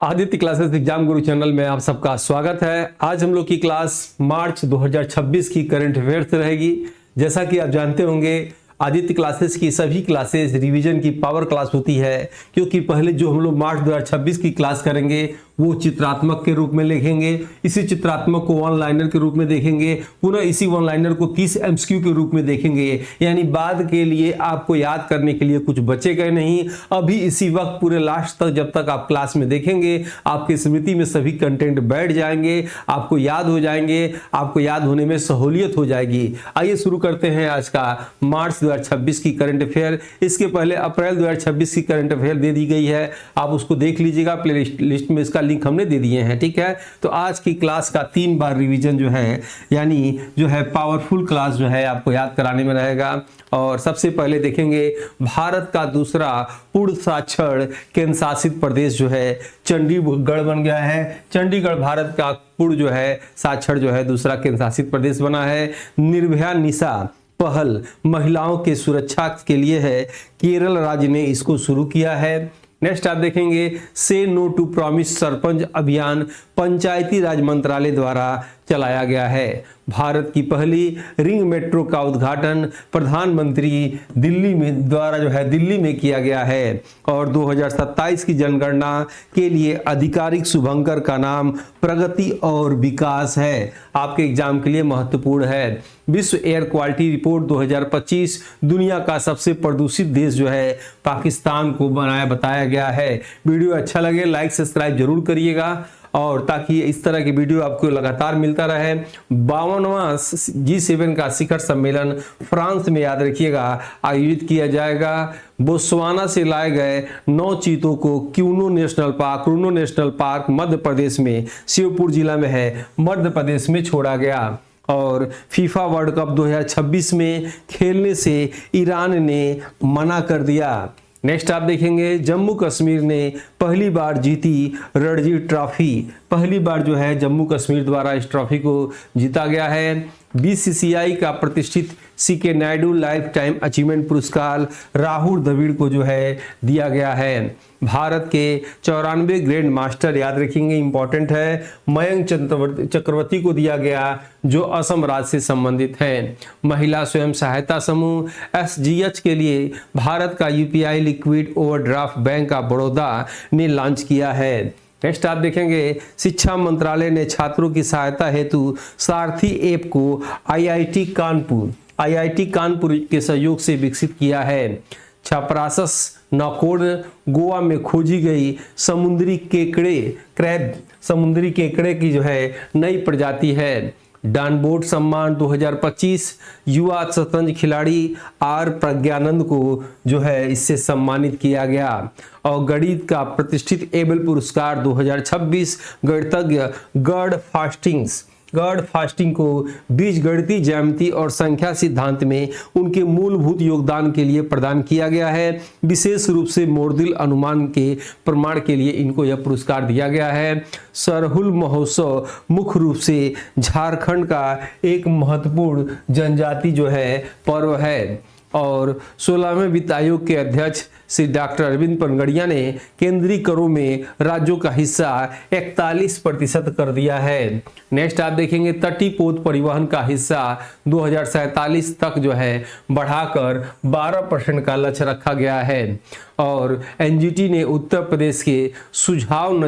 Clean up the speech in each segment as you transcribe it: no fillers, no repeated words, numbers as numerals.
Aditya classes exam गुरु channel में आप सबका स्वागत है। आज हम लोग की क्लास मार्च 2026 की करंट अफेयर्स रहेगी। जैसा कि आप जानते होंगे, आदित्य क्लासेस की सभी क्लासेस रिवीजन की पावर क्लास होती है, क्योंकि पहले जो हम लोग मार्च 2026 की क्लास करेंगे वो चित्रात्मक के रूप में लिखेंगे, इसी चित्रात्मक को वन लाइनर के रूप में देखेंगे, पुनः इसी वन लाइनर को 30 एमसीक्यू के रूप में देखेंगे। यानी बाद के लिए आपको याद करने के लिए कुछ बचेगा नहीं। अभी इसी वक्त पूरे लास्ट तक जब तक आप क्लास में देखेंगे, आपकी स्मृति में सभी कंटेंट बैठ जाएंगे, आपको याद हो जाएंगे, आपको याद होने में सहूलियत हो जाएगी। आइए शुरू करते हैं आज का मार्च 2026 की करंट अफेयर। इसके पहले अप्रैल 2026 की करंट अफेयर दे दी गई है, आप उसको देख लीजिएगा, प्ले लिस्ट में इसका लिंक हमने दे दिए हैं। ठीक है, तो आज की क्लास का 3 बार रिवीजन जो है, यानी जो है पावरफुल क्लास जो है आपको याद कराने में रहेगा। और सबसे पहले देखेंगे भारत का दूसरा पूर्ण साक्षर केंद्र शासित प्रदेश जो है चंडीगढ़ बन गया है। चंडीगढ़ भारत का पूर्ण जो है साक्षर जो है दूसरा केंद्र शासित प्रदेश बना है। निर्भया निशा पहल महिलाओं के सुरक्षा के लिए है, केरल राज्य ने इसको शुरू किया है। नेक्स्ट आप देखेंगे से नो टू प्रॉमिस सरपंच अभियान पंचायती राज मंत्रालय द्वारा चलाया गया है। भारत की पहली रिंग मेट्रो का उद्घाटन प्रधानमंत्री दिल्ली में द्वारा जो है दिल्ली में किया गया है। और 2027 की जनगणना के लिए आधिकारिक शुभंकर का नाम प्रगति और विकास है। आपके एग्जाम के लिए महत्वपूर्ण है। विश्व एयर क्वालिटी रिपोर्ट 2025 दुनिया का सबसे प्रदूषित देश जो है पाकिस्तान को बताया गया है। वीडियो अच्छा लगे लाइक सब्सक्राइब जरूर करिएगा, और ताकि इस तरह की वीडियो आपको लगातार मिलता रहे। 52वां G7 का शिखर सम्मेलन फ्रांस में, याद रखिएगा, आयोजित किया जाएगा। बोत्सवाना से लाए गए 9 चीतों को quinoa national park Madhya Pradesh में, शिवपुर जिला में है, मध्य प्रदेश में छोड़ा गया। और फीफा वर्ल्ड कप 2026 में खेलने से ईरान ने मना कर दिया। नेक्स्ट आप देखेंगे जम्मू कश्मीर ने पहली बार जीती रणजी ट्रॉफी। पहली बार जो है जम्मू कश्मीर द्वारा इस ट्रॉफी को जीता गया है। बीसीसीआई का प्रतिष्ठित CK Naidu lifetime achievement पुरस्कार राहुल द्रविड़ को जो है दिया गया है। भारत के 94 ग्रैंड मास्टर, याद रखेंगे इंपॉर्टेंट है, मयंक चक्रवर्ती को दिया गया, जो असम राज्य से संबंधित है। महिला स्वयं सहायता समूह SGH के लिए भारत का UPI liquid overdraft bank of Baroda ने लॉन्च किया है। नेक्स्ट आप देखेंगे शिक्षा मंत्रालय ने छात्रों की सहायता हेतु सारथी ऐप को IIT कानपुर के सहयोग से विकसित किया है। छाप्रासस नौकोड गोवा में खोजी गई समुद्री केकड़े की जो है नई प्रजाति है। डानबोट सम्मान 2025 युवा शतरंज खिलाड़ी आर प्रज्ञानंद को जो है इससे सम्मानित किया गया। और गणित का प्रतिष्ठित एबल पुरस्कार 2026 गणितज्ञ गॉड फास्टिंग को बीजगणितीय ज्यामिति और संख्या सिद्धांत में उनके मूलभूत योगदान के लिए प्रदान किया गया है। विशेष रूप से मोरदिल अनुमान के प्रमाण के लिए इनको यह पुरस्कार दिया गया है। सरहुल महोत्सव मुख्य रूप से झारखंड का एक महत्वपूर्ण जनजाति जो है पर्व है। और 16वें वित्त आयोग के अध्यक्ष श्री डॉक्टर अरविंद पनगड़िया ने केंद्रीय करों में राज्यों का हिस्सा 41% कर दिया है। नेक्स्ट आप देखेंगे तटीय पोत परिवहन का हिस्सा 2047 तक जो है बढ़ाकर 12% का लक्ष्य रखा गया है। और NGT ने उत्तर प्रदेश के सुझाव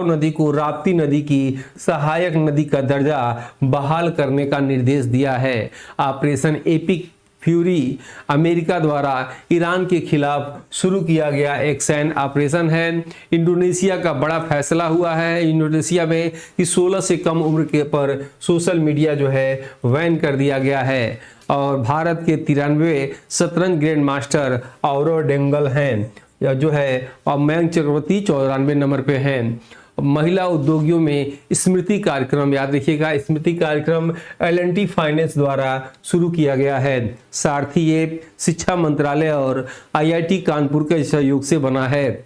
नदी को राप्ती नदी की सहायक नदी का दर्जा बहाल करने का निर्देश दिया है। ऑपरेशन एपिक फ्यूरी अमेरिका द्वारा ईरान के खिलाफ शुरू किया गया एक सैन्य ऑपरेशन है। इंडोनेशिया का बड़ा फैसला हुआ है इंडोनेशिया में कि 16 से कम उम्र के पर सोशल मीडिया जो है बैन कर दिया गया है। और भारत के 93 शतरंज ग्रैंड मास्टर और डेंगल हैं जो है, और मयंक चक्रवर्ती 94 नंबर पे हैं। महिला उद्योगियों में स्मृति कार्यक्रम, याद रखिएगा, स्मृति कार्यक्रम L&T फाइनेंस द्वारा शुरू किया गया है। सारथी ऐप शिक्षा मंत्रालय और IIT कानपुर के सहयोग से बना है।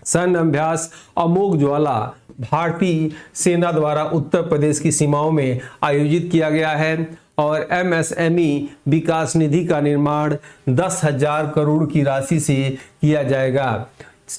सैन्य अभ्यास अमोघ ज्वाला भारतीय सेना द्वारा उत्तर प्रदेश की सीमाओं में आयोजित किया गया है। और MSME विकास निधि का निर्माण 10,000 करोड़ की राशि से किया जाएगा।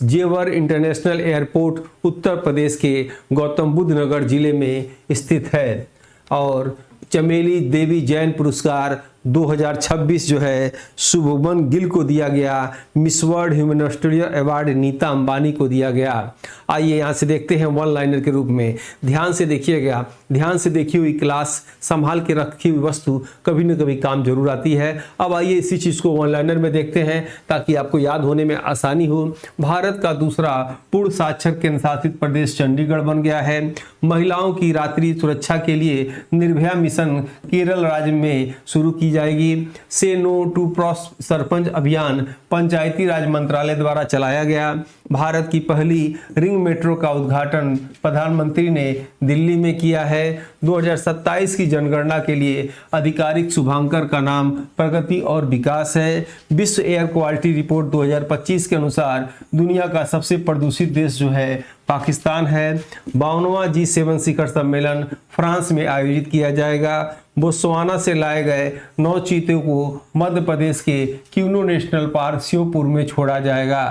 जेवर इंटरनेशनल एयरपोर्ट उत्तर प्रदेश के गौतम बुद्ध नगर जिले में स्थित है। और चमेली देवी जैन पुरस्कार 2026 जो है शुभमन गिल को दिया गया। Miss World humanitarian award Nita Ambani को दिया गया। आइए यहाँ से देखते हैं वन लाइनर के रूप में। ध्यान से देखिएगा, ध्यान से देखी हुई क्लास, संभाल के रखी हुई वस्तु कभी न कभी काम जरूर आती है। अब आइए इसी चीज़ को वन लाइनर में देखते हैं ताकि आपको याद होने में आसानी हो। भारत का दूसरा पूर्ण साक्षर केंद्र शासित प्रदेश चंडीगढ़ बन गया है। महिलाओं की रात्रि सुरक्षा के लिए निर्भया मिशन केरल राज्य में शुरू की जाएगी। से नो टू क्रॉस सरपंच अभियान पंचायती राज मंत्रालय द्वारा चलाया गया। भारत की पहली रिंग मेट्रो का उद्घाटन प्रधानमंत्री ने दिल्ली में किया है। 2027 की जनगणना के लिए आधिकारिक शुभांकर का नाम प्रगति और विकास है। विश्व एयर क्वालिटी रिपोर्ट 2025 के अनुसार दुनिया का सबसे प्रदूषित देश जो है पाकिस्तान है। 52वां G7 शिखर सम्मेलन फ्रांस में आयोजित किया जाएगा। बोत्सवाना से लाए गए 9 चीतों को मध्य प्रदेश के क्यूनो नेशनल पार्क श्योपुर में छोड़ा जाएगा।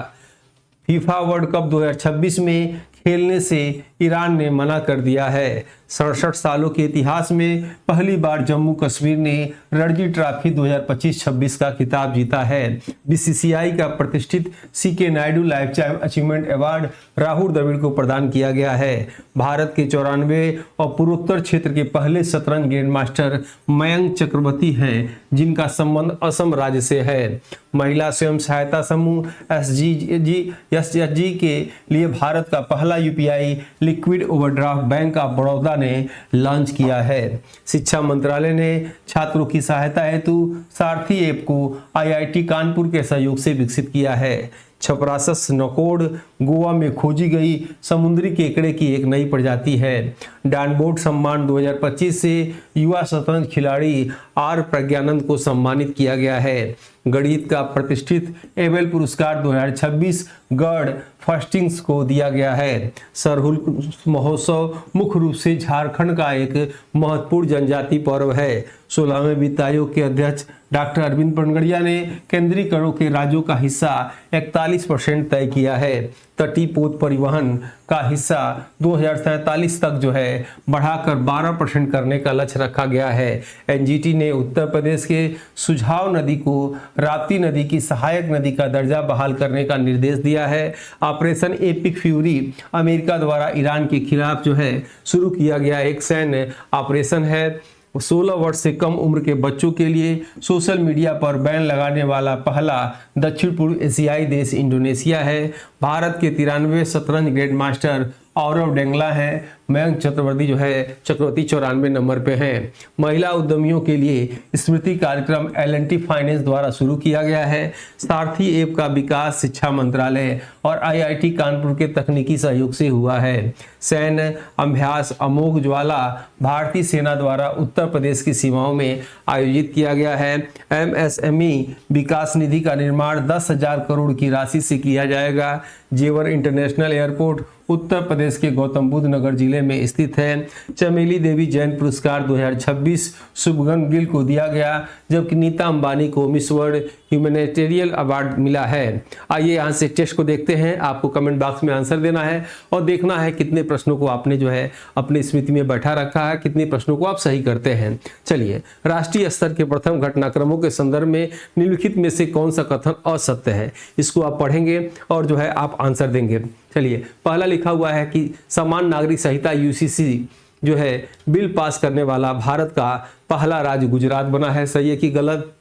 फीफा वर्ल्ड कप 2026 में खेलने से ईरान ने मना कर दिया है। 67 सालों के इतिहास में पहली बार जम्मू कश्मीर ने रणजी ट्रॉफी 2025-26 का खिताब जीता है। बीसीसीआई का प्रतिष्ठित CK Naidu lifetime achievement award Rahul Dravid को प्रदान किया गया है। भारत के 94 और पूर्वोत्तर क्षेत्र के पहले शतरंज ग्रैंड मास्टर मयंक चक्रवर्ती हैं, जिनका संबंध असम राज्य से है। महिला स्वयं सहायता समूह एसएचजी के लिए भारत का पहला UPI liquid overdraft bank of Baroda ने लॉन्च किया है। शिक्षा मंत्रालय ने छात्रों की सहायता हेतु सारथी ऐप को आईआईटी कानपुर के सहयोग से विकसित किया है। छपरासस नकोड़ गोवा में खोजी गई समुद्री केकड़े की एक नई प्रजाति है। डानबोर्ड सम्मान 2025 से युवा शतरंज खिलाड़ी आर प्रज्ञानंद को सम्मानित किया गया है। गणित का प्रतिष्ठित एबेल पुरस्कार 2026 गर्ड फस्टिंग्स को दिया गया है। सरहुल महोत्सव मुख्य रूप से झारखंड का एक महत्वपूर्ण जनजाति पर्व है। 16वें वित्त आयोग के अध्यक्ष डॉक्टर अरविंद पनगड़िया ने केंद्रीय करों के राज्यों का हिस्सा 41% तय किया है। तटीय पोत परिवहन का हिस्सा 2047 तक जो है बढ़ाकर 12% करने का लक्ष्य रखा गया है। एनजीटी ने उत्तर प्रदेश के सुझाव नदी को राप्ती नदी की सहायक नदी का दर्जा बहाल करने का निर्देश दिया है। ऑपरेशन एपिक फ्यूरी अमेरिका द्वारा ईरान के खिलाफ जो है शुरू किया गया एक सैन्य ऑपरेशन है। 16 वर्ष से कम उम्र के बच्चों के लिए सोशल मीडिया पर बैन लगाने वाला पहला दक्षिण पूर्व एशियाई देश इंडोनेशिया है। भारत के 93 शतरंज ग्रैंड मास्टर औरव डेंगला है। मयंक चक्रवर्ती जो है 94 नंबर पे हैं। महिला उद्यमियों के लिए स्मृति कार्यक्रम L&T फाइनेंस द्वारा शुरू किया गया है। सारथी ऐप का विकास शिक्षा मंत्रालय और आईआईटी कानपुर के तकनीकी सहयोग से हुआ है। सैन्य अभ्यास अमोघ ज्वाला भारतीय सेना द्वारा उत्तर प्रदेश की सीमाओं में आयोजित किया गया है। MSME विकास निधि का निर्माण 10,000 करोड़ की राशि से किया जाएगा। जेवर इंटरनेशनल एयरपोर्ट उत्तर प्रदेश के गौतम बुद्ध नगर जिले में स्थित है। चमेली देवी जैन पुरस्कार 2026 शुभमन गिल को दिया गया, जबकि नीता अंबानी को मिस वर्ल्ड ह्यूमैनिटेरियन अवार्ड मिला है। आइए यहाँ से टेस्ट को देखते हैं। आपको कमेंट बॉक्स में आंसर देना है और देखना है कितने प्रश्नों को आपने जो है अपनी स्मृति में बैठा रखा है, कितने प्रश्नों को आप सही करते हैं। चलिए, राष्ट्रीय स्तर के प्रथम घटनाक्रमों के संदर्भ में निम्नलिखित में से कौन सा कथन असत्य है, इसको आप पढ़ेंगे और जो है आप आंसर देंगे। चलिए, पहला लिखा हुआ है कि समान नागरिक संहिता यूसीसी जो है बिल पास करने वाला भारत का पहला राज्य गुजरात बना है। सही है कि गलत?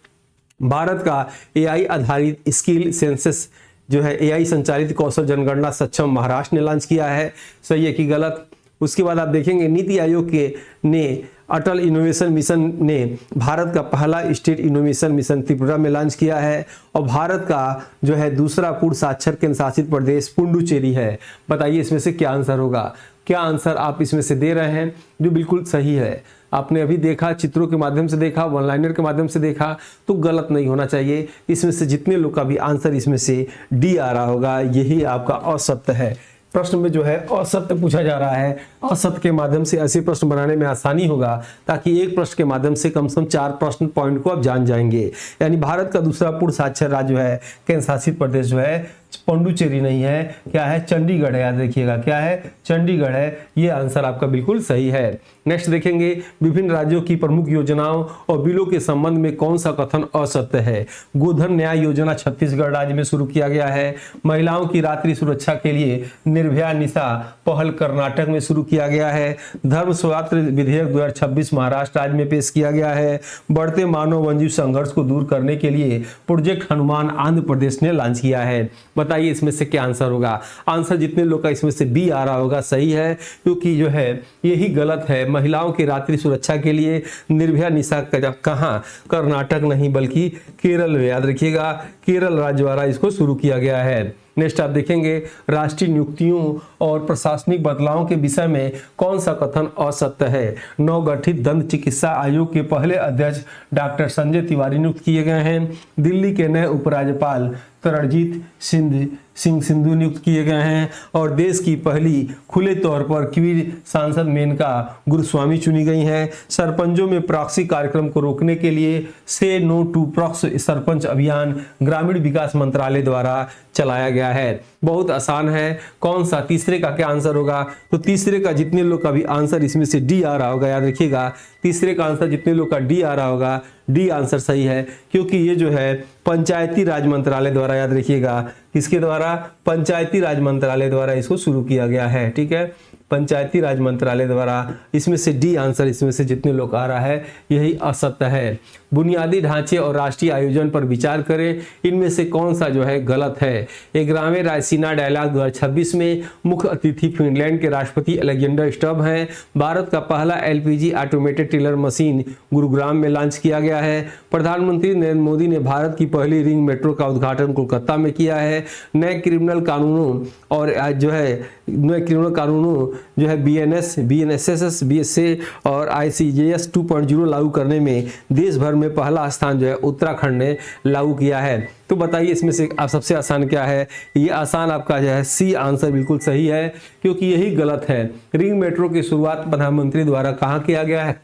भारत का एआई आधारित स्किल सेंसस जो है एआई संचालित कौशल जनगणना सक्षम महाराष्ट्र ने लॉन्च किया है। सही है कि गलत? उसके बाद आप देखेंगे नीति आयोग के ने अटल इनोवेशन मिशन ने भारत का पहला स्टेट इनोवेशन मिशन त्रिपुरा में लॉन्च किया है। और भारत का जो है दूसरा पूर्ण साक्षर केंद्र शासित प्रदेश पुडुचेरी है। बताइए इसमें से क्या आंसर होगा? क्या आंसर आप इसमें से दे रहे हैं जो बिल्कुल सही है? आपने अभी देखा, चित्रों के माध्यम से देखा, वन लाइनर के माध्यम से देखा, तो गलत नहीं होना चाहिए। इसमें से जितने लोग का भी आंसर इसमें से डी आ रहा होगा, यही आपका असत्य है। प्रश्न में जो है असत्य पूछा जा रहा है। असत्य के माध्यम से ऐसे प्रश्न बनाने में आसानी होगा, ताकि एक प्रश्न के माध्यम से कम से कम 4 प्रश्न पॉइंट को आप जान जाएंगे। यानी भारत का दूसरा पूर्ण साक्षर राज्य जो है केंद्र शासित प्रदेश जो है पौंडुचेरी नहीं है, क्या है, चंडीगढ़ है। याद रखिएगा क्या है, चंडीगढ़ है। ये आंसर आपका बिल्कुल सही है। नेक्स्ट देखेंगे, विभिन्न राज्यों की प्रमुख योजनाओं और बिलों के संबंध में कौन सा कथन असत्य है। गोधन न्याय योजना छत्तीसगढ़ राज्य में शुरू किया गया है। महिलाओं की रात्रि सुरक्षा के लिए निर्भया निशा पहल कर्नाटक में शुरू किया गया है। धर्म स्वातंत्र्य विधेयक 2026 महाराष्ट्र राज्य में पेश किया गया है। बढ़ते मानव वन्यजीव संघर्ष को दूर करने के लिए प्रोजेक्ट हनुमान आंध्र प्रदेश ने लॉन्च किया है। बताइए इसमें से क्या आंसर होगा। आंसर जितने लोग का इसमें से बी आ रहा होगा सही है, क्योंकि जो है यही गलत है। महिलाओं की रात्रि सुरक्षा के लिए निर्भया निशा कहाँ, कर्नाटक नहीं बल्कि केरल में। याद रखिएगा केरल राज्य द्वारा इसको शुरू किया गया है। नेक्स्ट आप देखेंगे, राष्ट्रीय नियुक्तियों और प्रशासनिक बदलावों के विषय में कौन सा कथन असत्य है। नवगठित दंत चिकित्सा आयोग के पहले अध्यक्ष डॉक्टर संजय तिवारी नियुक्त किए गए हैं। दिल्ली के नए उपराज्यपाल तरणजीत सिंह सिंधु नियुक्त किए गए हैं। और देश की पहली खुले तौर पर क्वीर सांसद मेनका गुरुस्वामी चुनी गई हैं। सरपंचों में प्रॉक्सी कार्यक्रम को रोकने के लिए से नो टू प्रॉक्स सरपंच अभियान ग्रामीण विकास मंत्रालय द्वारा चलाया गया है। बहुत आसान है। कौन सा, तीसरे का क्या आंसर होगा। तो तीसरे का जितने लोग का भी आंसर इसमें से डी आ रहा होगा, याद रखिएगा तीसरे का आंसर जितने लोग का डी आ रहा होगा, डी आंसर सही है, क्योंकि ये जो है पंचायती राज मंत्रालय द्वारा, याद रखिएगा किसके द्वारा, पंचायती राज मंत्रालय द्वारा इसको शुरू किया गया है। ठीक है, पंचायती राज मंत्रालय द्वारा। इसमें से डी आंसर इसमें से जितने लोग आ रहा है यही असत्य है। बुनियादी ढांचे और राष्ट्रीय आयोजन पर विचार करें, इनमें से कौन सा जो है गलत है। 11वें रायसीना डायलॉग 2026 में मुख्य अतिथि फिनलैंड के राष्ट्रपति अलेक्जेंडर स्टब हैं। भारत का पहला LPG automated teller machine Gurugram में लॉन्च किया गया है। प्रधानमंत्री नरेंद्र मोदी ने भारत की पहली रिंग मेट्रो का उद्घाटन कोलकाता में किया है। नए क्रिमिनल कानूनों और जो है नए क्रिमिनल कानूनों जो है बीएनएसएस बीएसए और आईसीजेएस 2.0 लागू करने में देश भर में पहला स्थान जो है उत्तराखंड ने लागू किया है। तो बताइए इसमें से आप सबसे आसान क्या है। ये आसान आपका जो है सी आंसर बिल्कुल सही है, क्योंकि यही गलत है। रिंग मेट्रो की शुरुआत प्रधानमंत्री द्वारा कहाँ किया गया है,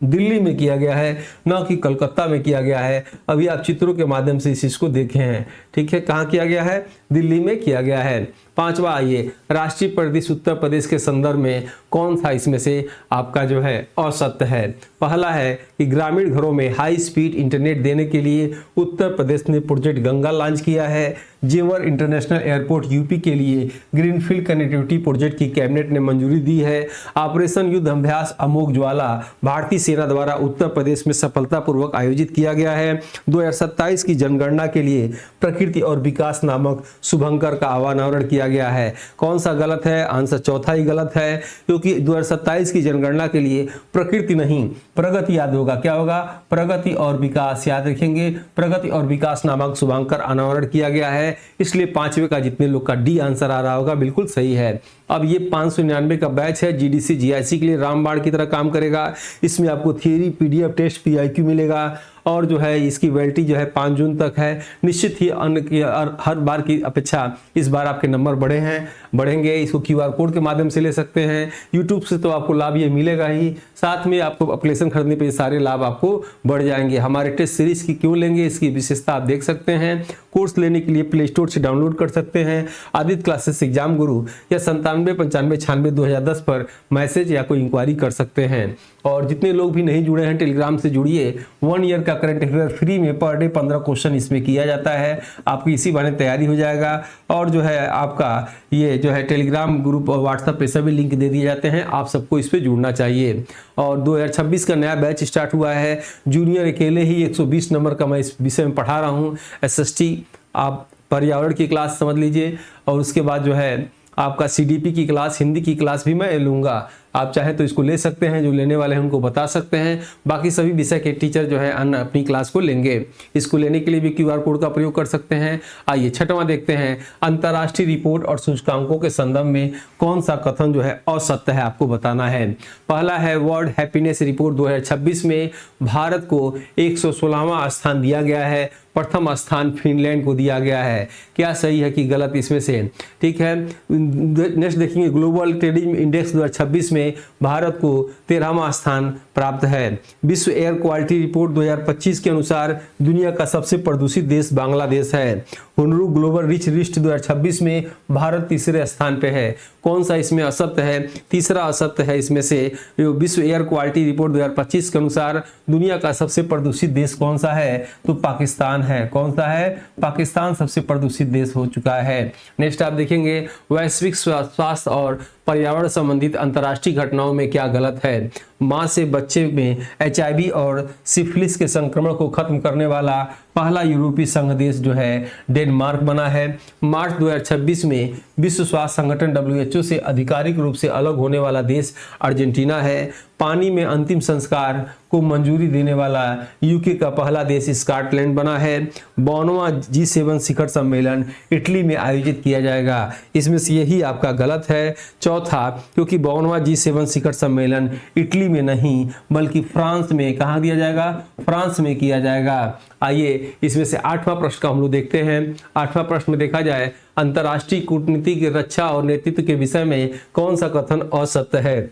दिल्ली में किया गया है, न कि कलकत्ता में किया गया है। अभी आप चित्रों के माध्यम से इस चीज को देखे हैं। ठीक है, कहाँ किया गया है, दिल्ली में किया गया है। पांचवा आइए, राष्ट्रीय परिदृश्य उत्तर प्रदेश के संदर्भ में कौन सा इसमें से आपका जो है असत्य है। पहला है कि ग्रामीण घरों में हाई स्पीड इंटरनेट देने के लिए उत्तर प्रदेश ने प्रोजेक्ट गंगा लॉन्च किया है। जेवर इंटरनेशनल एयरपोर्ट यूपी के लिए ग्रीनफील्ड कनेक्टिविटी प्रोजेक्ट की कैबिनेट ने मंजूरी दी है। ऑपरेशन युद्ध अभ्यास अमोघ ज्वाला भारतीय सेना द्वारा उत्तर प्रदेश में सफलतापूर्वक आयोजित किया गया है। 2027 की जनगणना के लिए प्रकृति और विकास नामक शुभंकर का अनावरण किया गया है। कौन सा गलत है, आंसर चौथा ही गलत है, क्योंकि 2027 की जनगणना के लिए प्रकृति नहीं प्रगति याद होगा, क्या होगा, प्रगति और विकास। याद रखेंगे प्रगति और विकास नामक शुभंकर अनावरण किया गया है। इसलिए पांचवे का जितने लोग का डी आंसर आ रहा होगा बिल्कुल सही है। अब ये 599 का बैच है, जीडीसी जीआईसी के लिए रामबाण की तरह काम करेगा। इसमें आपको थियरी पीडीएफ टेस्ट पीआईक्यू मिलेगा और जो है इसकी वैलिडिटी जो है 5 जून तक है। निश्चित ही अन्य की हर बार की अपेक्षा इस बार आपके नंबर बढ़ेंगे। इसको क्यूआर कोड के माध्यम से ले सकते हैं। यूट्यूब से तो आपको लाभ ये मिलेगा ही, साथ में आपको एप्लीकेशन खरीदने पे सारे लाभ आपको बढ़ जाएंगे। हमारे टेस्ट सीरीज की क्यों लेंगे, इसकी विशेषता आप देख सकते हैं। कोर्स लेने के लिए प्ले स्टोर से डाउनलोड कर सकते हैं आदित्य क्लासेस एग्जाम गुरु, या 979596 पर मैसेज या कोई इंक्वायरी कर सकते हैं। और जितने लोग भी नहीं जुड़े हैं टेलीग्राम से जुड़िए। 1 ईयर का करंट अफेयर फ्री में पर डे 15 क्वेश्चन इसमें किया जाता है। आपकी इसी बहाने तैयारी हो जाएगा। और जो है आपका ये जो है टेलीग्राम ग्रुप और व्हाट्सएप पे सभी लिंक दे दिए जाते हैं, आप सबको इस पे जुड़ना चाहिए। और 2026 का नया बैच स्टार्ट हुआ है। जूनियर अकेले ही 120 नंबर का मैं इस विषय में पढ़ा रहा हूँ। एसएसटी आप पर्यावरण की क्लास समझ लीजिए, और उसके बाद जो है आपका सीडीपी की क्लास, हिंदी की क्लास भी मैं लूँगा। आप चाहे तो इसको ले सकते हैं, जो लेने वाले हैं उनको बता सकते हैं। बाकी सभी विषय के टीचर जो है अन्य अपनी क्लास को लेंगे। इसको लेने के लिए भी क्यूआर कोड का प्रयोग कर सकते हैं। आइए छठवां देखते हैं, अंतर्राष्ट्रीय रिपोर्ट और सूचकांकों के संदर्भ में कौन सा कथन जो है असत्य है, आपको बताना है। पहला है, वर्ल्ड हैप्पीनेस रिपोर्ट 2026 में भारत को 116वां स्थान दिया गया है। प्रथम स्थान फिनलैंड को दिया गया है। क्या सही है कि गलत इसमें से। ठीक है, नेक्स्ट देखेंगे, ग्लोबल ट्रेडिंग इंडेक्स 2026 में में भारत को 13वां स्थान प्राप्त है। विश्व एयर क्वालिटी रिपोर्ट 2025 के अनुसार दुनिया का सबसे प्रदूषित देश बांग्लादेश है। हुनरू ग्लोबल रिच लिस्ट 2026 में भारत तीसरे स्थान पे है। कौन सा इसमें असत्य है? तीसरा असत्य है इसमें से। विश्व एयर क्वालिटी रिपोर्ट 2025 के अनुसार दुनिया का सबसे प्रदूषित देश कौन सा है? तो पाकिस्तान है। कौन सा है? पाकिस्तान सबसे प्रदूषित देश हो चुका है। नेक्स्ट आप देखेंगे वैश्विक स्वास्थ्य और पर्यावरण संबंधित अंतर्राष्ट्रीय घटनाओं में क्या गलत है। मां से बच्चे में HIV और सिफिलिस के संक्रमण को खत्म करने वाला पहला यूरोपीय संघ देश जो है डेनमार्क बना है। मार्च 2026 में विश्व स्वास्थ्य संगठन WHO से आधिकारिक रूप से अलग होने वाला देश अर्जेंटीना है। पानी में अंतिम संस्कार को मंजूरी देने वाला यूके का पहला देश स्कॉटलैंड बना है। 52वां G7 शिखर सम्मेलन इटली में आयोजित किया जाएगा। इसमें से यही आपका गलत है। चौथा, क्योंकि 52वां G7 शिखर सम्मेलन इटली में नहीं बल्कि फ्रांस में, कहाँ दिया जाएगा? फ्रांस में किया जाएगा। आइए इसमें से 8वां प्रश्न का हम लोग देखते हैं। 8वां प्रश्न में देखा जाए अंतर्राष्ट्रीय कूटनीति की रक्षा और नेतृत्व के विषय में कौन सा कथन असत्य है?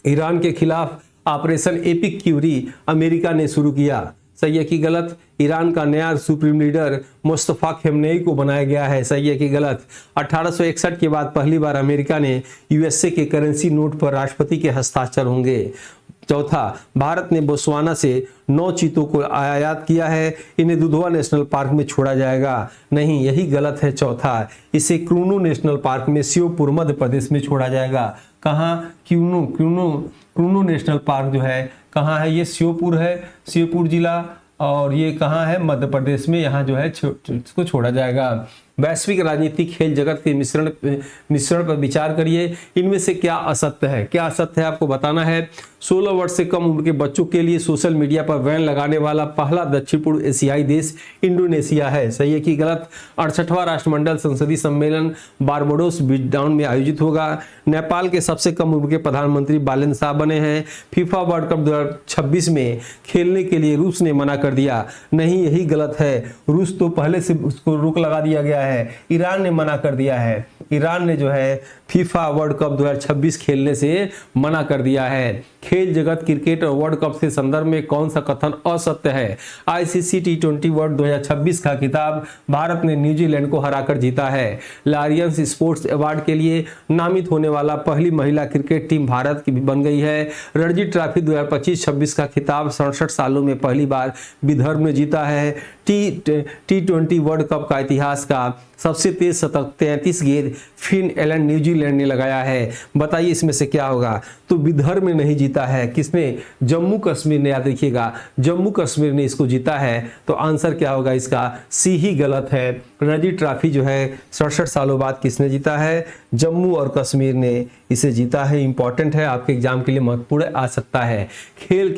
ईरान के खिलाफ ऑपरेशन एपिक क्यूरी अमेरिका ने शुरू किया। सही है कि गलत? ईरान का नया सुप्रीम लीडर मुस्तफा खेमनेई को बनाया गया है। सही है कि गलत? 1861 के बाद पहली बार अमेरिका ने USA के करेंसी नोट पर राष्ट्रपति के हस्ताक्षर होंगे। चौथा, भारत ने बोत्सवाना से 9 चीतों को आयात किया है। इन्हें दुधवा नेशनल पार्क में छोड़ा जाएगा। नहीं, यही गलत है। चौथा, इसे क्रूनू नेशनल पार्क में श्योपुर मध्य प्रदेश में छोड़ा जाएगा। कहाँ? क्रूनू नेशनल पार्क जो है कहाँ है? ये श्योपुर है, श्योपुर जिला, और ये कहाँ है? मध्य प्रदेश में। यहाँ जो है इसको छोड़ा जाएगा। वैश्विक राजनीतिक खेल जगत के मिश्रण पर विचार करिए। इनमें से क्या असत्य है? क्या असत्य है आपको बताना है। 16 वर्ष से कम उम्र के बच्चों के लिए सोशल मीडिया पर बैन लगाने वाला पहला दक्षिण पूर्व एशियाई देश इंडोनेशिया है। सही है कि गलत? 68वां राष्ट्रमंडल संसदीय सम्मेलन बारबाडोस बीचडाउन में आयोजित होगा। नेपाल के सबसे कम उम्र के प्रधानमंत्री बालेन शाह बने हैं। फीफा वर्ल्ड कप 2026 में खेलने के लिए रूस ने मना कर दिया। नहीं, यही गलत है। रूस तो पहले से उसको रोक लगा दिया गया है। ईरान ने मना कर दिया है। ईरान ने जो है फीफा वर्ल्ड कप 2026 खेलने से मना कर दिया है। खेल जगत क्रिकेट और वर्ल्ड कप के संदर्भ में कौन सा कथन असत्य है? ICC T20 वर्ल्ड 2026 का खिताब भारत ने न्यूजीलैंड को हराकर जीता है। लायंस स्पोर्ट्स अवार्ड के लिए नामित होने वाला पहली महिला क्रिकेट टीम भारत की बन गई है। रणजी ट्रॉफी 2025-26 का खिताब 67 सालों में पहली बार विदर्भ ने जीता है। T20 वर्ल्ड कप का इतिहास का सबसे तेज शतक 33 गेंद फिन एलन न्यूजीलैंड ने लगाया है। बताइए इसमें से क्या होगा? तो विदर्भ में नहीं जीता है। किसने? जम्मू कश्मीर ने। याद रखिएगा, जम्मू कश्मीर ने इसको जीता है। तो आंसर क्या होगा इसका? सी ही गलत है। रणजी ट्रॉफी जो है 67 सालों बाद किसने जीता है? जम्मू और कश्मीर ने इसे जीता है। इंपॉर्टेंट है, आपके एग्जाम के लिए महत्वपूर्ण आ सकता है। खेल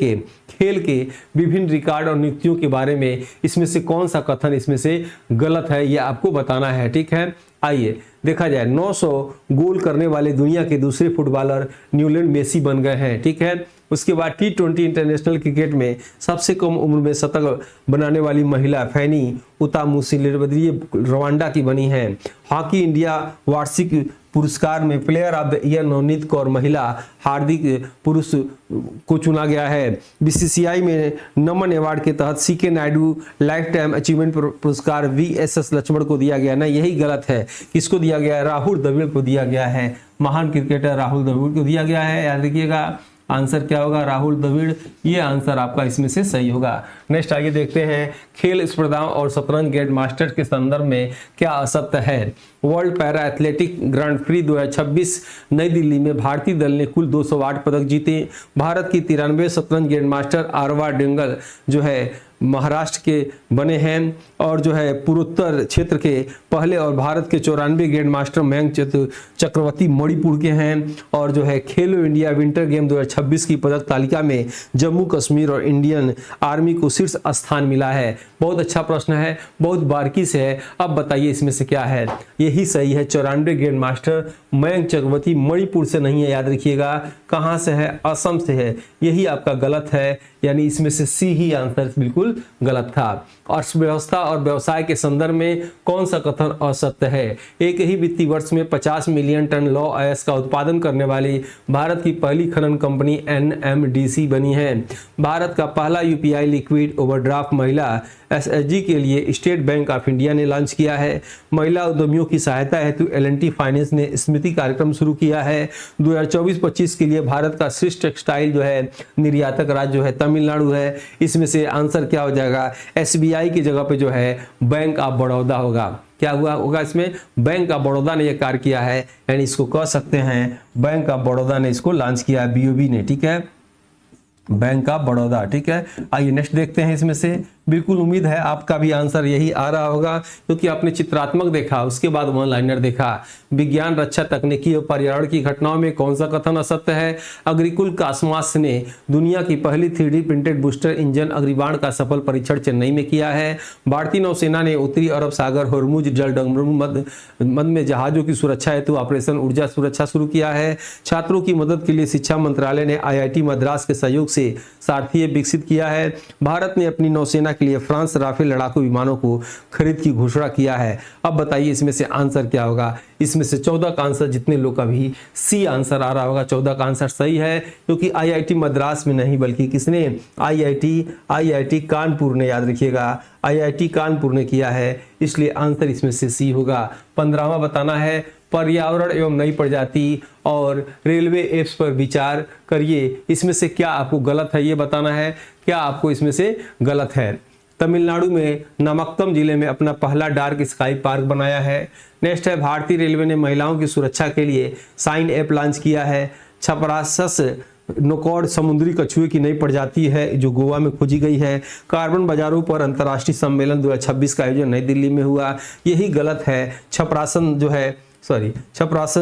के विभिन्न रिकॉर्ड और नियुक्तियों के बारे में इसमें से कौन सा कथन इसमें से गलत है, यह आपको बताना है। ठीक है, आइए देखा जाए। 900 गोल करने वाले दुनिया के दूसरे फुटबॉलर न्यूलेंड मेसी बन गए हैं। ठीक है, उसके बाद T20 इंटरनेशनल क्रिकेट में सबसे कम उम्र में शतक बनाने वाली महिला फैनी उतामुसिलेवदी रवांडा की बनी है। हॉकी इंडिया वार्षिक पुरस्कार में player of the year Navneet Kaur महिला हार्दिक पुरुष को चुना गया है। BCCI में नमन अवार्ड के तहत CK Naidu lifetime achievement पुरस्कार VSS लक्ष्मण को दिया गया। ना, यही गलत है। किसको दिया गया है? राहुल द्रविड़ को दिया गया है। महान क्रिकेटर राहुल द्रविड़ को दिया गया है। याद रखिएगा, आंसर क्या होगा? राहुल द्रविड़। ये आंसर आपका इसमें से सही होगा। नेक्स्ट आइए देखते हैं खेल स्पर्धाओं और शतरंज ग्रैंड मास्टर के संदर्भ में क्या असत्य है। World para athletic grand pre 2026 नई दिल्ली में भारतीय दल ने कुल 208 पदक जीते। भारत की 93 शतरंज ग्रैंड मास्टर आरवा डेंगल जो है महाराष्ट्र के बने हैं और जो है पूर्वोत्तर क्षेत्र के पहले, और भारत के 94 ग्रैंड मास्टर मयंक चक्रवर्ती मणिपुर के हैं। और जो है खेलो इंडिया विंटर गेम 2026 की पदक तालिका में जम्मू कश्मीर और इंडियन आर्मी को शीर्ष स्थान मिला है। बहुत अच्छा प्रश्न है, बहुत बारीकी से है। अब बताइए इसमें से क्या है? यही सही है। 94 ग्रैंड मास्टर मयंक चक्रवर्ती मणिपुर से नहीं है। याद रखिएगा, कहाँ से है? असम से है। यही आपका गलत है, यानी इसमें से सी ही आंसर बिल्कुल गलत था। अर्थव्यवस्था और व्यवसाय के संदर्भ में कौन सा कथन असत्य है? एक ही वित्तीय वर्ष में 50 मिलियन टन लौह अयस्क का उत्पादन करने वाली भारत की पहली खनन कंपनी NMDC बनी है। भारत का पहला UPI लिक्विड ओवरड्राफ्ट महिला SHG के लिए स्टेट बैंक ऑफ इंडिया ने लॉन्च किया है। महिला उद्यमियों की सहायता हेतु L&T फाइनेंस ने स्मृति कार्यक्रम शुरू किया है। 2024-25 के लिए भारत का श्रेष्ठ टेक्सटाइल जो है निर्यातक राज्य जो है तमिलनाडु है। इसमें से आंसर क्या हो जाएगा? SBI की जगह पे जो है बैंक ऑफ बड़ौदा होगा। क्या हुआ होगा इसमें? बैंक ऑफ बड़ौदा ने यह कार्य किया है, यानी इसको कह सकते हैं बैंक ऑफ बड़ौदा ने इसको लॉन्च किया है, BOB ने। ठीक है, बैंक ऑफ बड़ौदा। ठीक है, आइए नेक्स्ट देखते हैं। इसमें से बिल्कुल उम्मीद है आपका भी आंसर यही आ रहा होगा, क्योंकि आपने चित्रात्मक देखा, उसके बाद वन लाइनर देखा। विज्ञान, रक्षा, तकनीकी और पर्यावरण की घटनाओं में कौन सा कथन असत्य है? अग्रिकुल कास्मास ने दुनिया की पहली 3D प्रिंटेड बूस्टर इंजन अग्निबाण का सफल परीक्षण चेन्नई में किया है। भारतीय नौसेना ने उत्तरी अरब सागर होर्मुज जलडंगू मध्य में जहाजों की सुरक्षा हेतु ऑपरेशन ऊर्जा सुरक्षा शुरू किया है। छात्रों की मदद के लिए शिक्षा मंत्रालय ने IIT मद्रास के सहयोग से सारथी विकसित किया है। भारत ने अपनी नौसेना के लिए फ्रांस राफेल लड़ाकू विमानों को खरीद की घोषणा किया है। अब बताइए इसमें से आंसर क्या होगा? इसमें से 14 का आंसर, जितने लोग का भी C आंसर आ रहा होगा, 14 का आंसर सही है, क्योंकि IIT मद्रास में नहीं बल्कि किसने? IIT कानपुर ने, याद रखिएगा IIT कानपुर ने किया है, इसलिए आंसर इसमें से C होगा। 15वां बताना है, पर्यावरण एवं नई प्रजाति और रेलवे एप्स पर विचार करिए। इसमें से क्या आपको गलत है ये बताना है, क्या आपको इसमें से गलत है? तमिलनाडु में नमक्कम जिले में अपना पहला डार्क स्काई पार्क बनाया है। नेक्स्ट है, भारतीय रेलवे ने महिलाओं की सुरक्षा के लिए साइन ऐप लॉन्च किया है। छपरासस नोकॉड समुद्री कछुए की नई प्रजाति है जो गोवा में खोजी गई है। कार्बन बाजारों पर अंतर्राष्ट्रीय सम्मेलन 2026 का आयोजन नई दिल्ली में हुआ। यही गलत है। छपरासन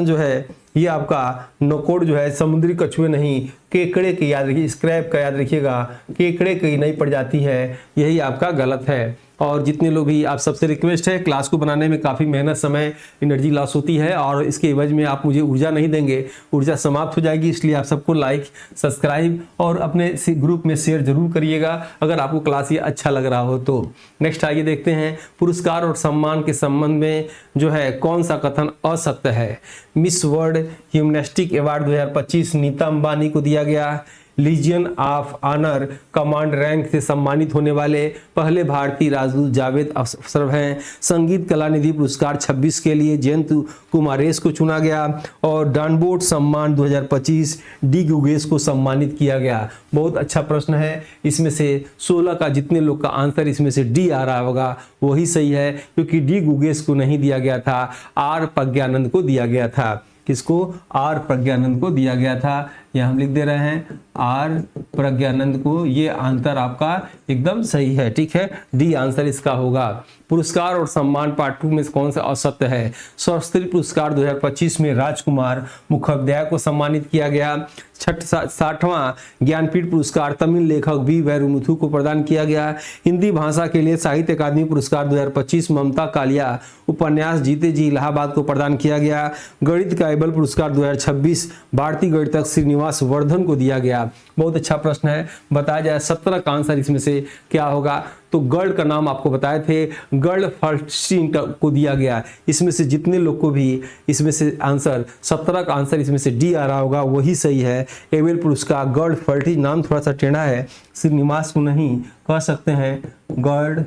जो है ये आपका नोकोड जो है समुद्री कछुए नहीं, केकड़े की, याद रखिए, स्क्रैप का याद रखिएगा, केकड़े की नई प्रजाति है, यही आपका गलत है। और जितने लोग भी, आप सबसे रिक्वेस्ट है, क्लास को बनाने में काफ़ी मेहनत, समय, एनर्जी लॉस होती है और इसके एवज में आप मुझे ऊर्जा नहीं देंगे, ऊर्जा समाप्त हो जाएगी। इसलिए आप सबको लाइक, सब्सक्राइब और अपने ग्रुप में शेयर जरूर करिएगा अगर आपको क्लास ये अच्छा लग रहा हो तो। नेक्स्ट आइए देखते हैं, पुरस्कार और सम्मान के संबंध में जो है कौन सा कथन असत्य है? Miss World humanistic award 2025 Nita Ambani को दिया गया। Legion of Honour command rank से सम्मानित होने वाले पहले भारतीय राजदूत जावेद अफसर हैं। संगीत कला निधि पुरस्कार 26 के लिए जयंत कुमारेश को चुना गया और डॉनबोट सम्मान 2025 डी गुगेस को सम्मानित किया गया। बहुत अच्छा प्रश्न है। इसमें से 16 का, जितने लोग का आंसर इसमें से डी आ रहा होगा वही सही है, क्योंकि डी गुगेस को नहीं दिया गया था, आर प्रज्ञानंद को दिया गया था। किसको? आर प्रज्ञानंद को दिया गया था। यह हम लिख दे रहे हैं आर प्रज्ञानंद को। ये आंसर आपका एकदम सही है। ठीक है, डी आंसर इसका होगा। पुरस्कार और सम्मान पार्ट 2 में कौन सा असत्य है? शास्त्री पुरस्कार 2025 में राजकुमार मुखोपाध्याय को सम्मानित किया गया। 60वां ज्ञानपीठ पुरस्कार तमिल लेखक बी वैरुमुथु को प्रदान किया गया। हिंदी भाषा के लिए साहित्य अकादमी पुरस्कार 2025 ममता कालिया उपन्यास जीते जी इलाहाबाद को प्रदान किया गया। गणित का एबल पुरस्कार 2026 भारतीय गणितज्ञ श्रीनिवास वर्धन को दिया गया। बहुत अच्छा प्रश्न है, बताया जाए 17 का आंसर इसमें से क्या होगा? तो गर्ल का नाम आपको बताए थे, गर्ल फर्स्टीन को दिया गया। इसमें से जितने लोग को भी इसमें से आंसर 17 का आंसर इसमें से डी आ रहा होगा वही सही है। एबेल पुरस्कार गर्ल फर्टी, नाम थोड़ा सा टेढ़ा है, श्रीनिवास को नहीं कह सकते हैं, गर्ल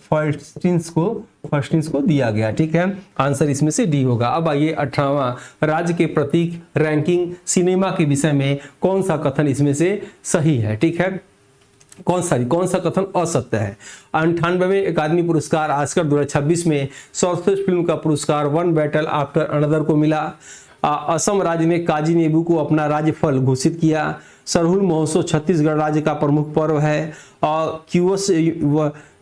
फर्स्टिन्स को दिया गया। ठीक है, आंसर इसमें से डी होगा। अब आइए 18वां, राज्य के प्रतीक रैंकिंग सिनेमा के विषय में कौन सा कथन इसमें से सही है? ठीक है, कौन सा कथन असत्य है? 98वें अकादमी पुरस्कार ऑस्कर 2026 में सर्वश्रेष्ठ फिल्म का पुरस्कार वन बैटल आफ्टर अनदर को मिला। असम राज्य ने काजी नेबू को अपना राज्य फल घोषित किया। सरहुल महोत्सव छत्तीसगढ़ राज्य का प्रमुख पर्व है। और क्यूएस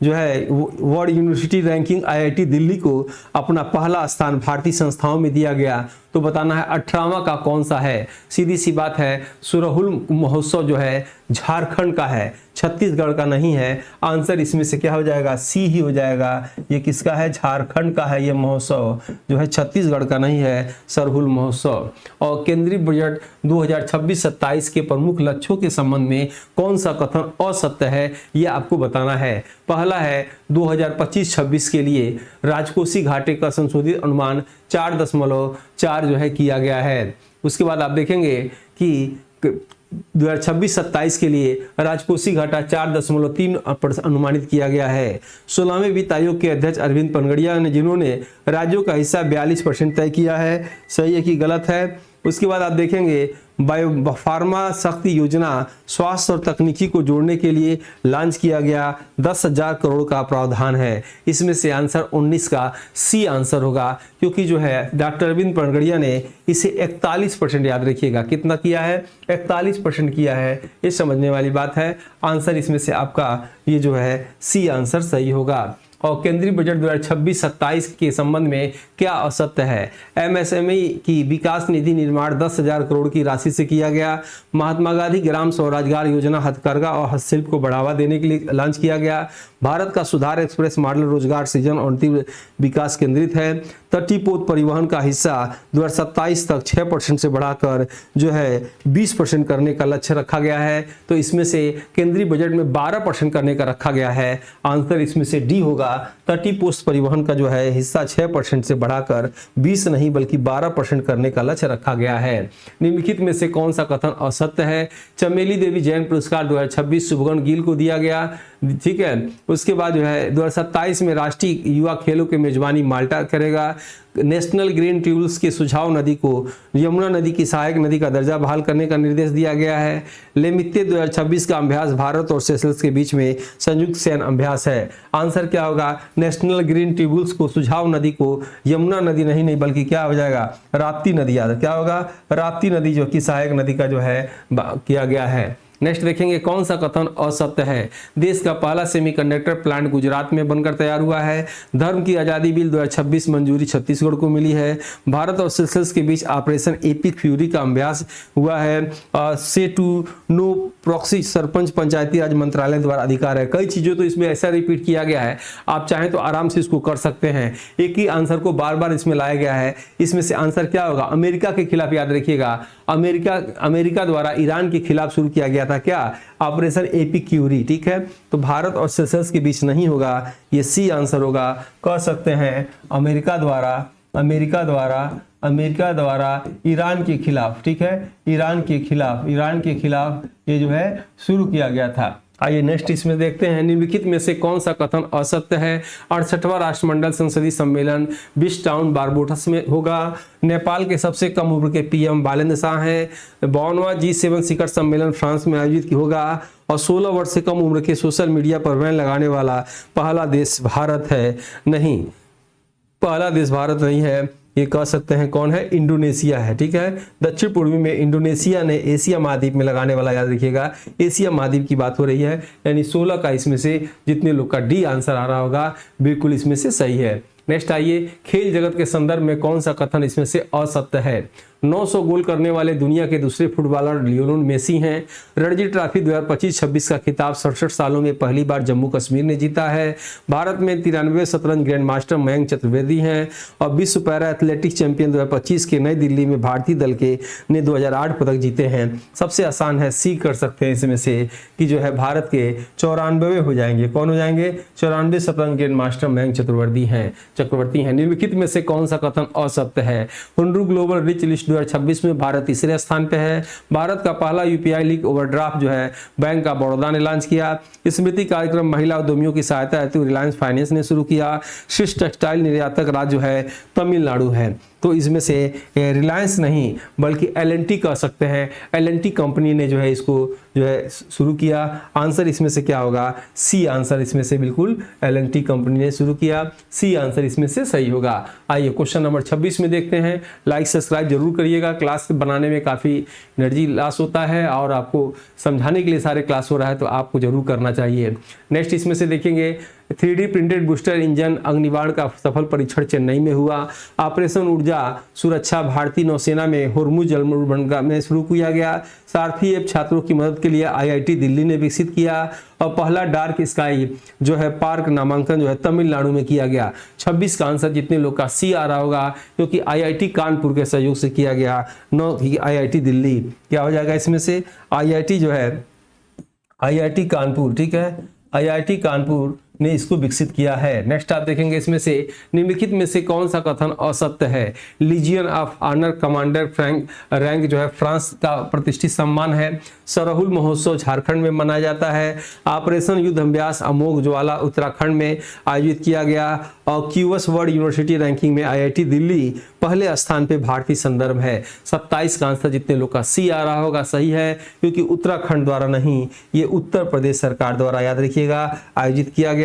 जो है world university ranking IIT Delhi को अपना पहला स्थान भारतीय संस्थाओं में दिया गया। तो बताना है 18वां का कौन सा है? सीधी सी बात है, सरहुल महोत्सव जो है झारखंड का है, छत्तीसगढ़ का नहीं है। आंसर इसमें से क्या हो जाएगा? सी ही हो जाएगा। ये किसका है? झारखंड का है। ये महोत्सव जो है छत्तीसगढ़ का नहीं है, सरहुल महोत्सव। और केंद्रीय बजट 2026-27 के प्रमुख लक्ष्यों के संबंध में कौन सा कथन असत्य है? है ये आपको बताना है। पहला है 2025-26 के लिए राजकोषीय घाटे का संशोधित अनुमान 4.4 जो है किया गया है। उसके बाद आप देखेंगे कि 2026-27 के लिए राजकोषीय घाटा 4.3% अनुमानित किया गया है। 16वें वित्त आयोग के अध्यक्ष अरविंद पनगड़िया ने, जिन्होंने राज्यों का हिस्सा 42% तय किया है, सही है कि गलत है। उसके बाद आप देखेंगे बायोफार्मा शक्ति योजना स्वास्थ्य और तकनीकी को जोड़ने के लिए लॉन्च किया गया, 10,000 करोड़ का प्रावधान है। इसमें से आंसर 19 का सी आंसर होगा, क्योंकि जो है डॉक्टर अरविंद पनगड़िया ने इसे 41%, याद रखिएगा कितना किया है, 41% किया है। ये समझने वाली बात है। आंसर इसमें से आपका ये जो है सी आंसर सही होगा। और केंद्रीय बजट 2026-27 के संबंध में क्या असत्य है? एमएसएमई की विकास निधि निर्माण 10,000 करोड़ की राशि से किया गया। महात्मा गांधी ग्राम स्वरोजगार योजना हथकरघा और हस्तशिल्प को बढ़ावा देने के लिए लॉन्च किया गया। भारत का सुधार एक्सप्रेस मॉडल रोजगार सृजन और तीव्र विकास केंद्रित है। तटीय पोत परिवहन का हिस्सा 2027 तक 6% से बढ़ाकर जो है 20% करने का लक्ष्य रखा गया है। तो इसमें से केंद्रीय बजट में 12% करने का रखा गया है। आंसर इसमें से डी होगा। तटीय पोत परिवहन का जो है हिस्सा 6% से बढ़ाकर 20 नहीं बल्कि 12% करने का लक्ष्य रखा गया है। निम्नलिखित में से कौन सा कथन असत्य है? चमेली देवी जैन पुरस्कार 2026 शुभगण गिल को दिया गया, ठीक है। उसके बाद जो है 2027 में राष्ट्रीय युवा खेलों की मेजबानी माल्टा करेगा। नेशनल ग्रीन ट्रिब्यूनल के सुझाव नदी को यमुना नदी की सहायक नदी का दर्जा बहाल करने का निर्देश दिया गया है। लेमित्ते 2026 का अभ्यास भारत और सेशल्स के बीच में संयुक्त सैन्य अभ्यास है। आंसर क्या होगा? नेशनल ग्रीन ट्रिब्यूनल को सुझाव नदी को यमुना नदी नहीं बल्कि क्या हो जाएगा, राप्ती नदी, याद क्या होगा, राप्ती नदी जो कि सहायक नदी का जो है किया गया है। नेक्स्ट देखेंगे कौन सा कथन असत्य है? देश का पहला सेमीकंडक्टर प्लांट गुजरात में बनकर तैयार हुआ है। धर्म की आजादी बिल 2026 मंजूरी छत्तीसगढ़ को मिली है। भारत और सेशल्स के बीच ऑपरेशन एपिक फ्यूरी का अभ्यास हुआ है। से टू नो प्रॉक्सी सरपंच पंचायती राज मंत्रालय द्वारा अधिकार है। कई चीजों तो इसमें ऐसा रिपीट किया गया है, आप चाहें तो आराम से इसको कर सकते हैं। एक ही आंसर को बार बार इसमें लाया गया है। इसमें से आंसर क्या होगा? अमेरिका के खिलाफ, याद रखिएगा, अमेरिका द्वारा ईरान के खिलाफ शुरू किया गया था क्या, ऑपरेशन एपिक फ्यूरी, ठीक है। तो भारत और सेशल्स के बीच नहीं होगा, ये सी आंसर होगा। कह सकते हैं अमेरिका द्वारा ईरान के खिलाफ, ठीक है, ईरान के खिलाफ ये जो है शुरू किया गया था। आइए नेक्स्ट इसमें देखते हैं निम्नलिखित में से कौन सा कथन असत्य है? 68वां राष्ट्रमंडल संसदीय सम्मेलन बिशटाउन बारबोडस में होगा। नेपाल के सबसे कम उम्र के पीएम बालेंद्र शाह हैं। 52वां G7 शिखर सम्मेलन फ्रांस में आयोजित होगा। और 16 वर्ष से कम उम्र के सोशल मीडिया पर बैन लगाने वाला पहला देश भारत है। नहीं, पहला देश भारत नहीं है, ये कह सकते हैं कौन है, इंडोनेशिया है, ठीक है। दक्षिण पूर्वी में इंडोनेशिया ने एशिया महाद्वीप में लगाने वाला, याद रखिएगा एशिया महाद्वीप की बात हो रही है। यानी 16 का इसमें से जितने लोग का डी आंसर आ रहा होगा बिल्कुल इसमें से सही है। नेक्स्ट आइए, खेल जगत के संदर्भ में कौन सा कथन इसमें से असत्य है? 900 गोल करने वाले दुनिया के दूसरे फुटबॉलर लियोनेल मेसी हैं। रणजी ट्रॉफी 2025-26 का खिताब 67 सालों में पहली बार जम्मू कश्मीर ने जीता है। भारत में 93 शतरंज ग्रैंड मास्टर मयंक चतुर्वेदी हैं। और विश्व पैरा एथलेटिक्स चैंपियन 2025 के नई दिल्ली में भारतीय दल के ने 2008 पदक जीते हैं। सबसे आसान है, सी कर सकते हैं इसमें से कि जो है भारत के 94 हो जाएंगे। कौन हो जाएंगे? 94 शतरंज ग्रैंड मास्टर मयंक चतुर्वेदी हैं। निम्नलिखित में से कौन सा कथन असत्य है? हुंडरू ग्लोबल रिच लिस्ट 2026 में भारत तीसरे स्थान पे है। भारत का पहला यूपीआई लिंक ओवरड्राफ्ट जो है बैंक ऑफ बड़ौदा ने लॉन्च किया। स्मृति कार्यक्रम महिला उद्यमियों की सहायता हेतु रिलायंस फाइनेंस ने शुरू किया। शीर्ष टेक्सटाइल निर्यातक राज्य जो है तमिलनाडु है। तो इसमें से रिलायंस नहीं बल्कि एल&टी कह सकते हैं। एल&टी कंपनी ने जो है इसको जो है शुरू किया। आंसर इसमें से क्या होगा? सी आंसर इसमें से बिल्कुल एल&टी कंपनी ने शुरू किया। सी आंसर इसमें से सही होगा। आइए क्वेश्चन नंबर 26 में देखते हैं। लाइक सब्सक्राइब जरूर करिएगा। क्लास बनाने में काफ़ी एनर्जी लॉस होता है और आपको समझाने के लिए सारे क्लास हो रहा है तो आपको जरूर करना चाहिए। नेक्स्ट इसमें से देखेंगे 3D प्रिंटेड बूस्टर इंजन अग्निबाण का सफल परीक्षण चेन्नई में हुआ। ऑपरेशन ऊर्जा सुरक्षा भारतीय नौसेना में होर्मुज जलमर्ग में शुरू किया गया। सारथी ऐप छात्रों की मदद के लिए IIT दिल्ली ने विकसित किया। और पहला डार्क स्काई जो है पार्क नामांकन जो है तमिलनाडु में किया गया। 26 का आंसर जितने लोग का सी आ रहा होगा क्योंकि IIT कानपुर के सहयोग से किया गया, न कि IIT दिल्ली। क्या हो जाएगा इसमें से? IIT जो है आईआईटी कानपुर, ठीक है, आईआईटी कानपुर ने इसको विकसित किया है। नेक्स्ट आप देखेंगे इसमें से निम्नलिखित में से कौन सा कथन असत्य है। Legion of Honour commander frank rank जो है फ्रांस का प्रतिष्ठित सम्मान है। सरहुल महोत्सव झारखंड में मनाया जाता है। ऑपरेशन युद्ध अभ्यास अमोघ ज्वाला उत्तराखंड में आयोजित किया गया। और क्यूएस वर्ल्ड यूनिवर्सिटी रैंकिंग में आईआईटी दिल्ली पहले स्थान पे भारतीय संदर्भ है। 27 का आंसर जितने लोग का सी आ रहा होगा सही है, क्योंकि उत्तराखंड द्वारा नहीं, ये उत्तर प्रदेश सरकार द्वारा याद रखिएगा आयोजित किया गया।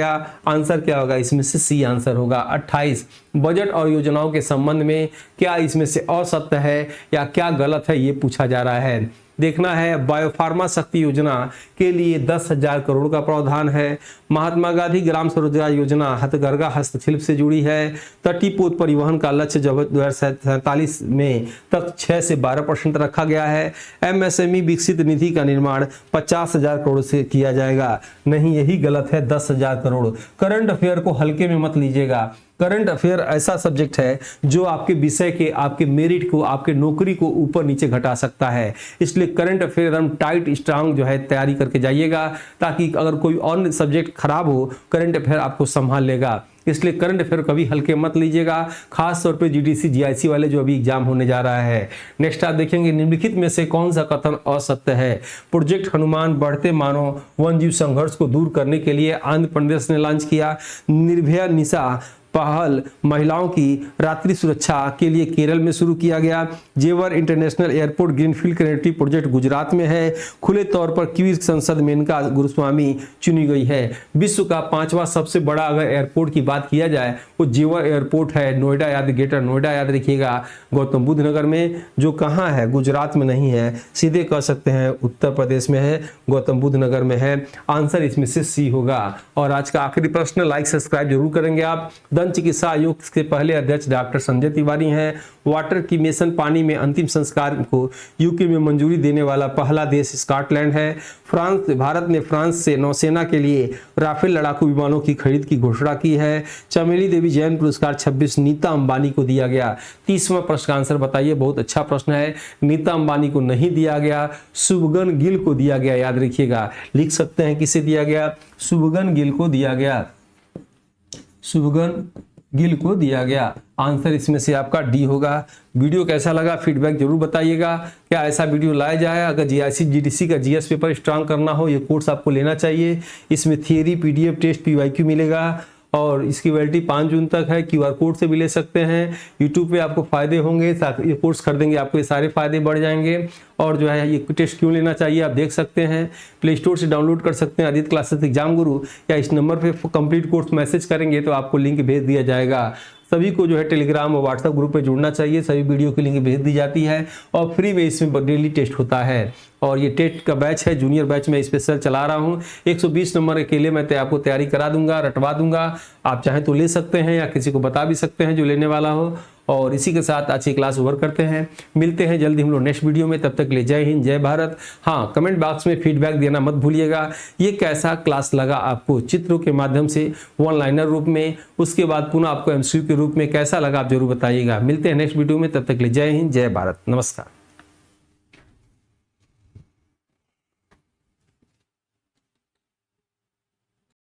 आंसर क्या होगा इसमें से सी आंसर होगा। 28 बजट और योजनाओं के संबंध में क्या इसमें से असत्य है या क्या गलत है ये पूछा जा रहा है। देखना है बायोफार्मा शक्ति योजना के लिए 10,000 करोड़ का प्रावधान है। महात्मा गांधी ग्राम स्वरोजगार योजना हथकरघा हस्तशिल्प से जुड़ी है। तटीय पोत परिवहन का लक्ष्य जब 2047 में तक 6 से 12% रखा गया है। एमएसएमई विकसित निधि का निर्माण 50,000 करोड़ से किया जाएगा। नहीं, यही गलत है, 10,000 करोड़। करंट अफेयर को हल्के में मत लीजिएगा। करंट अफेयर ऐसा सब्जेक्ट है जो आपके विषय के, आपके मेरिट को, आपके नौकरी को ऊपर नीचे घटा सकता है। इसलिए करंट अफेयर एकदम टाइट स्ट्रांग जो है तैयारी करके जाइएगा, ताकि अगर कोई और सब्जेक्ट खराब हो करंट अफेयर आपको संभाल लेगा। इसलिए करंट अफेयर कभी हल्के मत लीजिएगा, खास तौर पे जीडीसी जीआईसी वाले जो अभी एग्जाम होने जा रहा है। नेक्स्ट आप देखेंगे निम्नलिखित में से कौन सा कथन असत्य है। प्रोजेक्ट हनुमान बढ़ते मानव वन्यजीव संघर्ष को दूर करने के लिए आंध्र प्रदेश ने लॉन्च किया। निर्भया निशा पहल महिलाओं की रात्रि सुरक्षा के लिए केरल में शुरू किया गया। जेवर international airport greenfield connectivity project Gujarat में है। खुले तौर पर क्वीर संसद मेनका गुरुस्वामी चुनी गई है। विश्व का 5वां सबसे बड़ा अगर एयरपोर्ट की बात किया जाए वो जेवर एयरपोर्ट है, नोएडा याद, ग्रेटर नोएडा याद रखिएगा, गौतम बुद्ध नगर में, जो कहाँ है, गुजरात में नहीं है, सीधे कह सकते हैं उत्तर प्रदेश में है, गौतम बुद्ध नगर में है। आंसर इसमें से सी होगा। और आज का आखिरी प्रश्न, लाइक सब्सक्राइब जरूर करेंगे आप। दंत चिकित्सा आयोग के पहले अध्यक्ष डॉक्टर संजय तिवारी हैं। वाटर की मिशन पानी में अंतिम संस्कार को यूके में मंजूरी देने वाला पहला देश स्कॉटलैंड है। भारत ने फ्रांस से नौसेना के लिए राफेल लड़ाकू विमानों की खरीद की घोषणा की है। चमेली देवी जैन पुरस्कार 26 नीता अंबानी को दिया गया। 30वां प्रश्न का आंसर बताइए, बहुत अच्छा प्रश्न है। नीता अंबानी को नहीं दिया गया, शुभगन गिल को दिया गया, याद रखिएगा। लिख सकते हैं किसे दिया गया, शुभगन गिल को दिया गया, शुभगन गिल को दिया गया। आंसर इसमें से आपका डी होगा। वीडियो कैसा लगा फीडबैक जरूर बताइएगा। क्या ऐसा वीडियो लाया जाए? अगर जीआईसी जीडीसी का जीएस पेपर स्ट्रांग करना हो, ये कोर्स आपको लेना चाहिए। इसमें थियरी, पीडीएफ, टेस्ट, पीवाईक्यू मिलेगा और इसकी वैलिडिटी 5 जून तक है। क्यूआर कोड से भी ले सकते हैं। यूट्यूब पे आपको फायदे होंगे, ये कोर्स खरीदेंगे आपको ये सारे फायदे बढ़ जाएंगे। और जो है ये टेस्ट क्यों लेना चाहिए आप देख सकते हैं, प्ले स्टोर से डाउनलोड कर सकते हैं आदित्य क्लासेस एग्जाम गुरु, या इस नंबर पे कंप्लीट कोर्स मैसेज करेंगे तो आपको लिंक भेज दिया जाएगा। सभी को जो है टेलीग्राम और व्हाट्सएप ग्रुप पे जुड़ना चाहिए, सभी वीडियो की लिंक भेज दी जाती है और फ्री में इसमें डेली टेस्ट होता है। और ये टेट का बैच है, जूनियर बैच में स्पेशल चला रहा हूँ। 120 नंबर अकेले मैं आपको तैयारी करा दूंगा, रटवा दूंगा। आप चाहें तो ले सकते हैं या किसी को बता भी सकते हैं जो लेने वाला हो। और इसी के साथ आज की क्लास ओवर करते हैं। मिलते हैं जल्दी हम लोग नेक्स्ट वीडियो में, तब तक के लिए जय हिंद, जय भारत। हाँ, कमेंट बॉक्स में फीडबैक देना मत भूलिएगा। ये कैसा क्लास लगा आपको, चित्रों के माध्यम से, वन लाइनर रूप में, उसके बाद पुनः आपको एमसीक्यू के रूप में कैसा लगा आप जरूर बताइएगा। मिलते हैं नेक्स्ट वीडियो में, तब तक के लिए जय हिंद, जय भारत, नमस्कार।